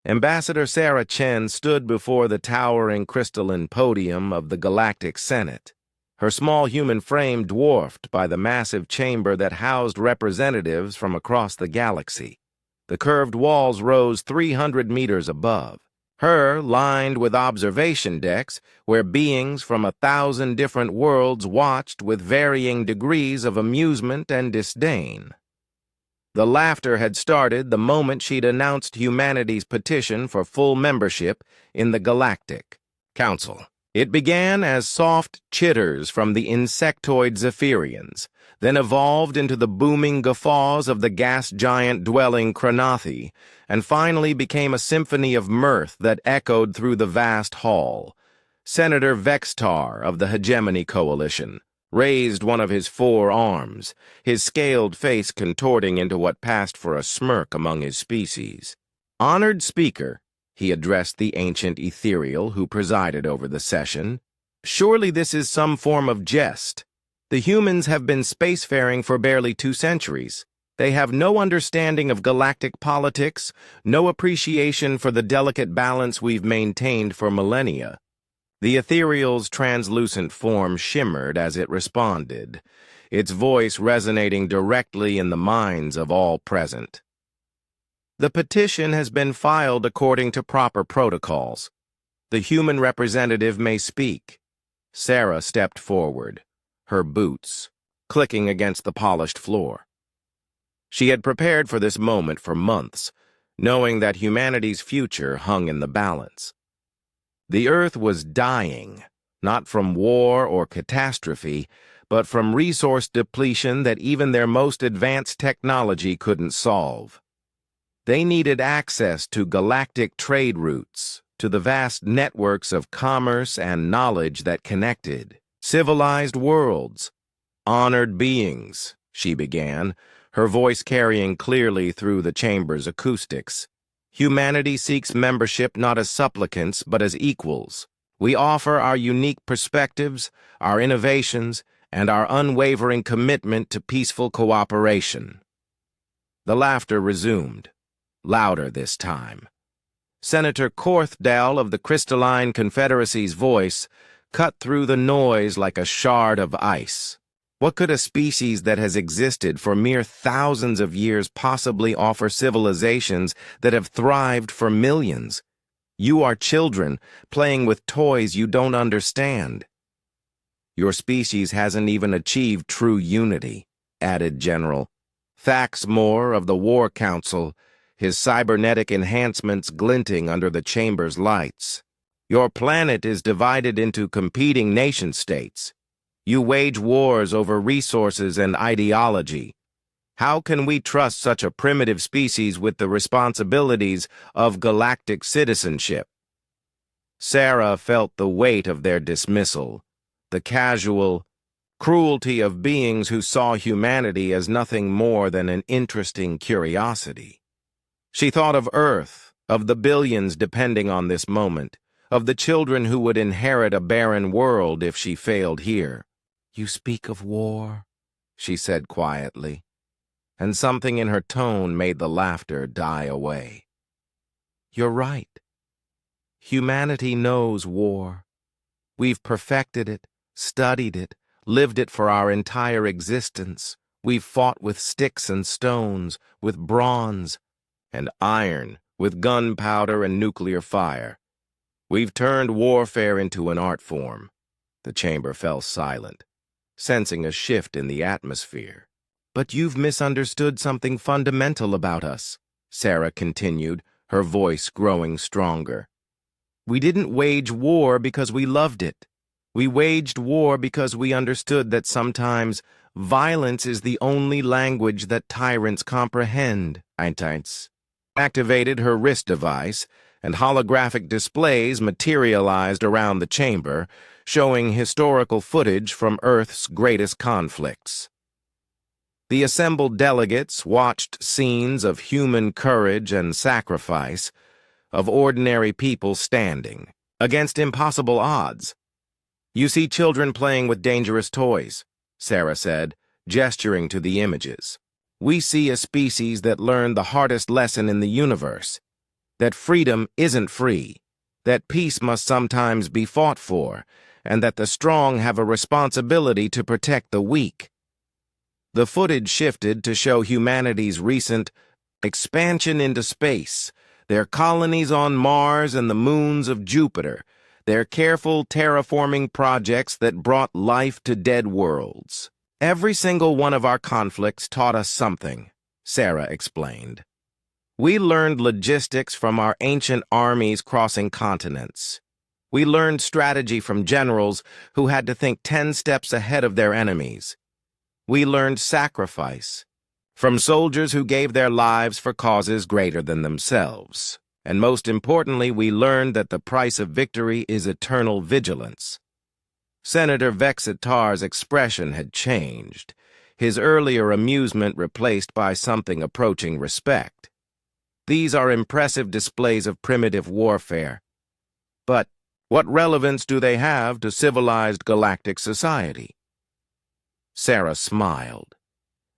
Ambassador Sarah Chen stood before the towering crystalline podium of the Galactic Senate, her small human frame dwarfed by the massive chamber that housed representatives from across the galaxy. The curved walls rose 300 meters above, her lined with observation decks where beings from 1,000 different worlds watched with varying degrees of amusement and disdain. The laughter had started the moment she'd announced humanity's petition for full membership in the Galactic Council. It began as soft chitters from the insectoid Zephyrians, then evolved into the booming guffaws of the gas giant-dwelling Kranathi, and finally became a symphony of mirth that echoed through the vast hall. Senator Vextar of the Hegemony Coalition raised one of his 4 arms, his scaled face contorting into what passed for a smirk among his species. "Honored Speaker," he addressed the ancient ethereal who presided over the session, "surely this is some form of jest. The humans have been spacefaring for barely 2 centuries. They have no understanding of galactic politics, no appreciation for the delicate balance we've maintained for millennia." The ethereal's translucent form shimmered as it responded, its voice resonating directly in the minds of all present. "The petition has been filed according to proper protocols. The human representative may speak." Sarah stepped forward, her boots clicking against the polished floor. She had prepared for this moment for months, knowing that humanity's future hung in the balance. The Earth was dying, not from war or catastrophe, but from resource depletion that even their most advanced technology couldn't solve. They needed access to galactic trade routes, to the vast networks of commerce and knowledge that connected civilized worlds. "Honored beings," she began, her voice carrying clearly through the chamber's acoustics. "Humanity seeks membership not as supplicants, but as equals. We offer our unique perspectives, our innovations, and our unwavering commitment to peaceful cooperation." The laughter resumed, louder this time. Senator Korthdale of the Crystalline Confederacy's voice cut through the noise like a shard of ice. What could a species that has existed for mere thousands of years possibly offer civilizations that have thrived for millions? You are children playing with toys you don't understand. "Your species hasn't even achieved true unity," added General Thaxmore of the War Council, his cybernetic enhancements glinting under the chamber's lights. "Your planet is divided into competing nation-states. You wage wars over resources and ideology. How can we trust such a primitive species with the responsibilities of galactic citizenship?" Sarah felt the weight of their dismissal, the casual cruelty of beings who saw humanity as nothing more than an interesting curiosity. She thought of Earth, of the billions depending on this moment, of the children who would inherit a barren world if she failed here. "You speak of war," she said quietly, and something in her tone made the laughter die away. "You're right. Humanity knows war. We've perfected it, studied it, lived it for our entire existence. We've fought with sticks and stones, with bronze and iron, with gunpowder and nuclear fire. We've turned warfare into an art form." The chamber fell silent, sensing a shift in the atmosphere. "But you've misunderstood something fundamental about us," Sarah continued, her voice growing stronger. "We didn't wage war because we loved it. We waged war because we understood that sometimes violence is the only language that tyrants comprehend." Einsteins activated her wrist device, and holographic displays materialized around the chamber, showing historical footage from Earth's greatest conflicts. The assembled delegates watched scenes of human courage and sacrifice, of ordinary people standing against impossible odds. "You see children playing with dangerous toys," Sarah said, gesturing to the images. "We see a species that learned the hardest lesson in the universe. that freedom isn't free, that peace must sometimes be fought for, and that the strong have a responsibility to protect the weak. The footage shifted to show humanity's recent expansion into space, their colonies on Mars and the moons of Jupiter, their careful terraforming projects that brought life to dead worlds. Every single one of our conflicts taught us something, Sarah explained. We learned logistics from our ancient armies crossing continents. We learned strategy from generals who had to think 10 steps ahead of their enemies. We learned sacrifice from soldiers who gave their lives for causes greater than themselves. And most importantly, we learned that the price of victory is eternal vigilance. Senator Vexitar's expression had changed, his earlier amusement replaced by something approaching respect. These are impressive displays of primitive warfare. But what relevance do they have to civilized galactic society? Sarah smiled,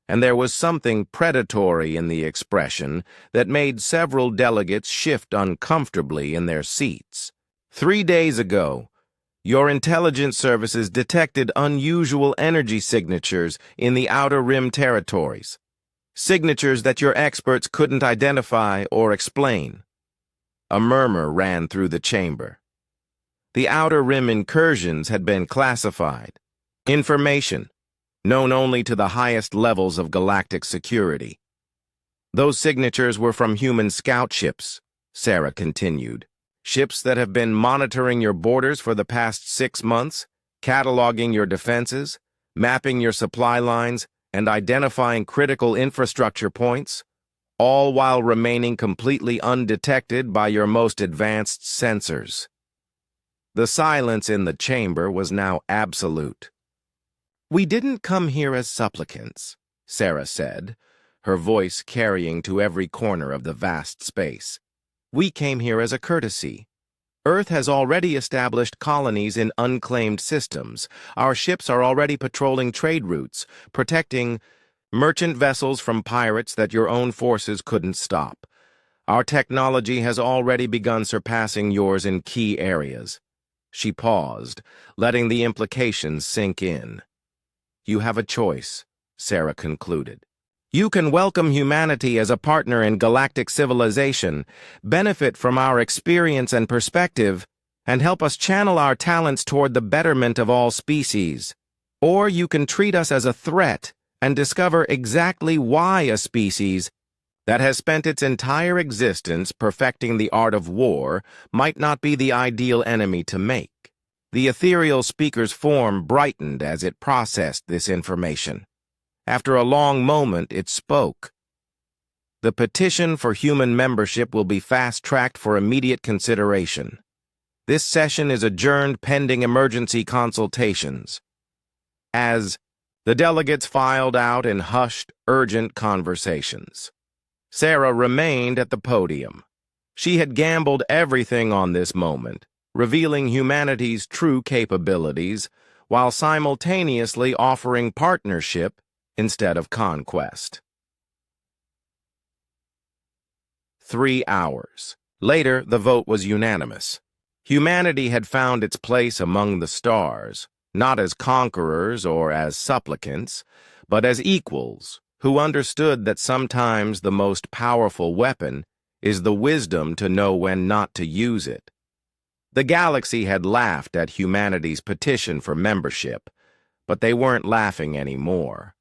and there was something predatory in the expression that made several delegates shift uncomfortably in their seats. 3 days ago, your intelligence services detected unusual energy signatures in the Outer Rim territories, signatures that your experts couldn't identify or explain. A murmur ran through the chamber. The Outer Rim incursions had been classified. Information known only to the highest levels of galactic security. Those signatures were from human scout ships, Sarah continued. Ships that have been monitoring your borders for the past 6 months, cataloging your defenses, mapping your supply lines, and identifying critical infrastructure points, all while remaining completely undetected by your most advanced sensors. The silence in the chamber was now absolute. "We didn't come here as supplicants," Sarah said, her voice carrying to every corner of the vast space. "We came here as a courtesy. Earth has already established colonies in unclaimed systems. Our ships are already patrolling trade routes, protecting merchant vessels from pirates that your own forces couldn't stop. Our technology has already begun surpassing yours in key areas." She paused, letting the implications sink in. "You have a choice," Sarah concluded. "You can welcome humanity as a partner in galactic civilization, benefit from our experience and perspective, and help us channel our talents toward the betterment of all species. Or you can treat us as a threat and discover exactly why a species that has spent its entire existence perfecting the art of war might not be the ideal enemy to make." The ethereal speaker's form brightened as it processed this information. After a long moment, it spoke. "The petition for human membership will be fast-tracked for immediate consideration. This session is adjourned pending emergency consultations." As the delegates filed out in hushed, urgent conversations, Sarah remained at the podium. She had gambled everything on this moment, revealing humanity's true capabilities, while simultaneously offering partnership instead of conquest. 3 hours. Later, the vote was unanimous. Humanity had found its place among the stars, not as conquerors or as supplicants, but as equals, who understood that sometimes the most powerful weapon is the wisdom to know when not to use it. The galaxy had laughed at humanity's petition for membership, but they weren't laughing anymore.